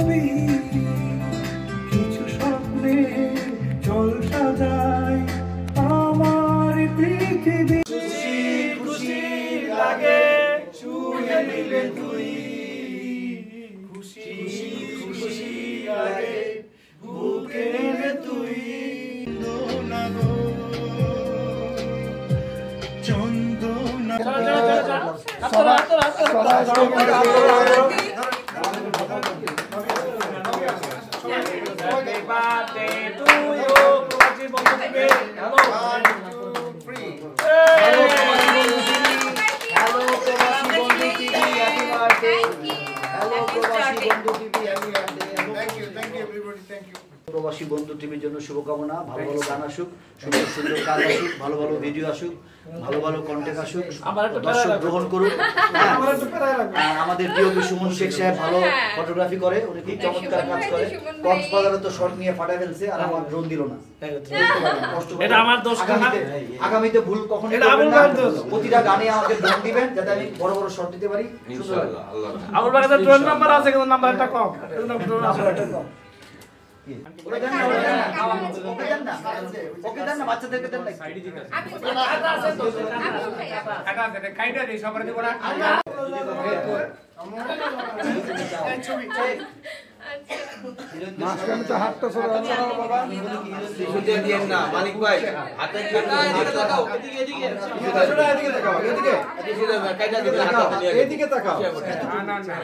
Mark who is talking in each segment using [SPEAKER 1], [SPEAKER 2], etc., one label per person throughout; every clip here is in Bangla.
[SPEAKER 1] ছবি কিছু স্বপ্নে চল সাজাই আমার পৃথিবী খুশি খুশি লাগে ছুঁয়ে নিলে তুই খুশি খুশি লাগে বুকে নিলে তুই
[SPEAKER 2] প্রবাসী বন্ধু টিভির জন্য শুভকামনা। ভালো ভালো গান আসুক, সুন্দর সুন্দর কাজ আসুক, ভালো ভালো ভিডিও আসুক, ভালো ভালো কন্টেন্ট আসুক, দর্শক গ্রহণ করুক। আমাদের ডিওপি সুমন শেখ সাহেব ভালো ফটোগ্রাফি করে, উনি খুব চমৎকার কাজ করে। কক্সবাজারে তো শর্ট নিয়ে ফাটাই ফেলছে, আর আমার ড্রোন দিল না।
[SPEAKER 1] এটা আমার দোষ না।
[SPEAKER 2] আগামীতে ভুল কখনো করবেন না। প্রতিটা গানে আমাকে ড্রোন দিবেন যাতে আমি বড় বড় শর্ট দিতে পারি। ইনশাআল্লাহ।
[SPEAKER 1] আমার কাছে ড্রোন নাম্বার আছে কিন্তু নাম্বারটা কম। নাম্বারটা কম। ওকে দেন না বাচ্চাদেরকে দেন না। আমি কাটা আছে তো কাটা আছে কাইটা দেই সবার দিব না। মাঝখানে তো হাতটা সরাও বাবা। কিছু দিয়ে দেন না মালিক ভাই। হাতে এদিকে তাকাও, এদিকে এদিকে তাকাও, এদিকে এদিকে কাইটা দিতে তাকাও, এদিকে তাকাও। না না না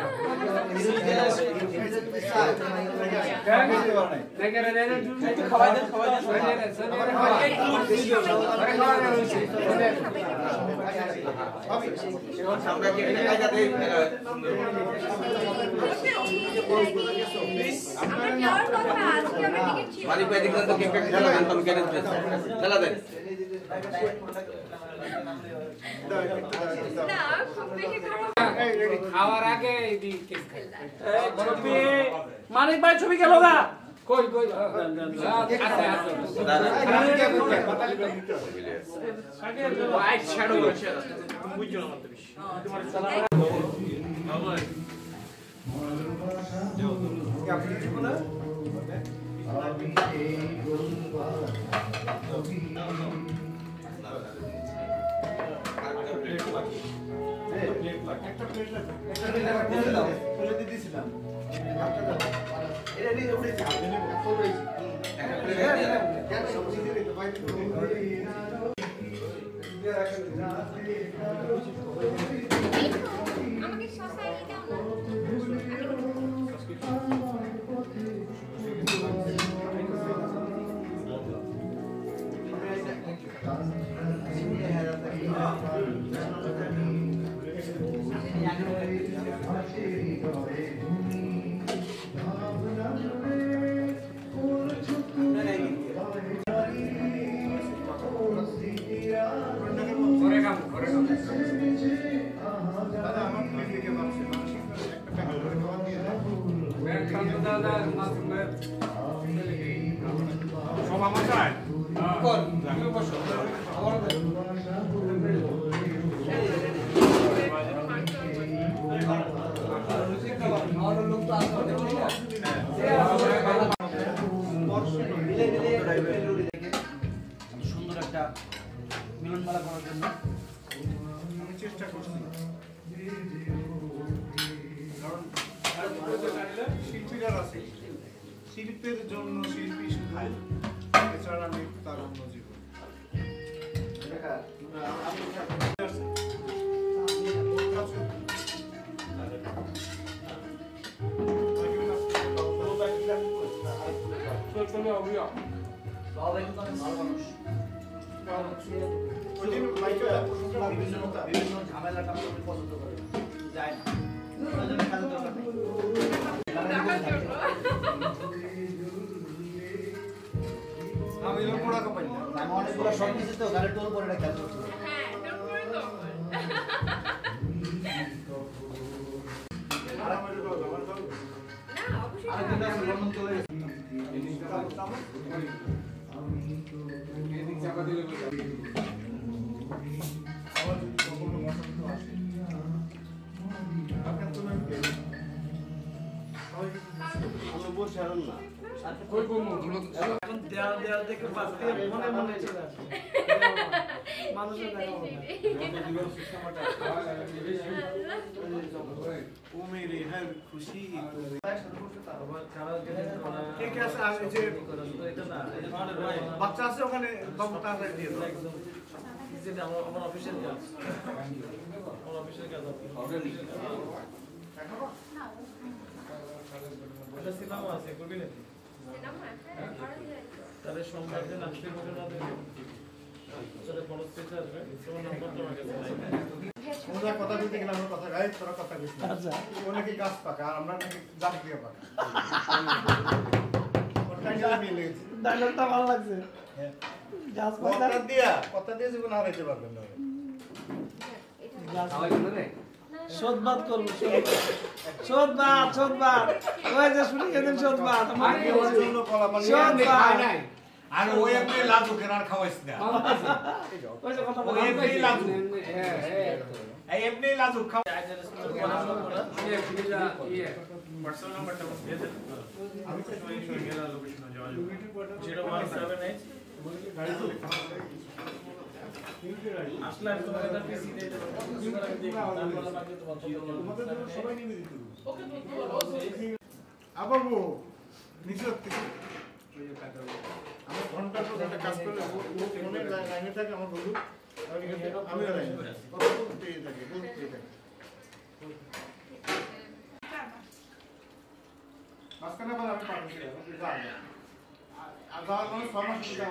[SPEAKER 3] মালিক ভাই দেখলেন তো কেক খেলা গান তো কেন খেলা দেন
[SPEAKER 1] খাওয়ার আগে মানিক ভাই ছবি গেল গা কই কই
[SPEAKER 2] সুন্দর একটা মিলনমেলা করার জন্য আমি চেষ্টা করছি। কারণ শিল্পীরা আছে, শিল্পের জন্য শিল্পী শুধায়, এছাড়া আমি তার অন্য জীবন। বিভিন্ন ঝামেলা পছন্দ করে যায় না, অনেকগুলো সব কিছু তো গাড়ি টোল করে খেয়াল করছি।
[SPEAKER 1] এখন দেয়াল দেয়াল দেখে বাঁচতে মনে মনে চলে আসে মানুষের দেখা হবে ঠিক আছে আমি যে বাচ্চা আছে ওখানে বাবু তাড়াতাড়ি দিয়ে দাও একদম আমার অফিসের কাজ আমার অফিসের কাজ এটা সিনেমা আছে করবি নাকি তাহলে সোমবার দিন আসতে হবে না দেখে তাহলে বড় স্টেজ আসবে তোমার নাম্বার তো আমার কাছে নাই
[SPEAKER 4] আমরা কথা বলতে গেলে আমরা কথা গাই তোরা কথা বলিস আচ্ছা ও নাকি গাছ পাকা আর আমরা নাকি জাত দিয়ে পাকা ওটাই গেলে মিলে গেছে
[SPEAKER 1] ডায়লগটা ভালো লাগছে গাছ পাতা
[SPEAKER 4] কথা দিয়ে জীবন হারাইতে পারবেন না
[SPEAKER 1] শোধবাদ করবো শোধবাদ ওই যে শুনি গেছেন শোধবাদ
[SPEAKER 4] আর ওই এমনি লাজুকের আর খাওয়াইছ না
[SPEAKER 1] ওই যে কথা
[SPEAKER 4] ওই এমনি লাজুক এই এমনি লাজুক খাও
[SPEAKER 1] পার্সোনাল নাম্বারটা দিয়ে দেন আমি তো গেল লোকেশনে যোগাযোগ 017 আসলে আমি তোমাকে একটা পিসি দিয়ে দেব
[SPEAKER 4] তোমাদের জন্য সবাই নিয়ে দিতে ওকে আবাবু নিচে আমার ঘন্টা পর ঘন্টা কাজ করলে ও ফোনে লাইনে থাকে আমার বন্ধু আমি লাইনে কথা বলতেই থাকে মাঝখানে আবার আমি পাঠাচ্ছি আর যাওয়ার কোনো 6 মাস সুবিধা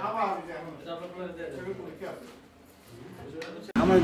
[SPEAKER 4] আবার আমি এখন
[SPEAKER 1] আপনারা দিয়ে দেন
[SPEAKER 4] আমার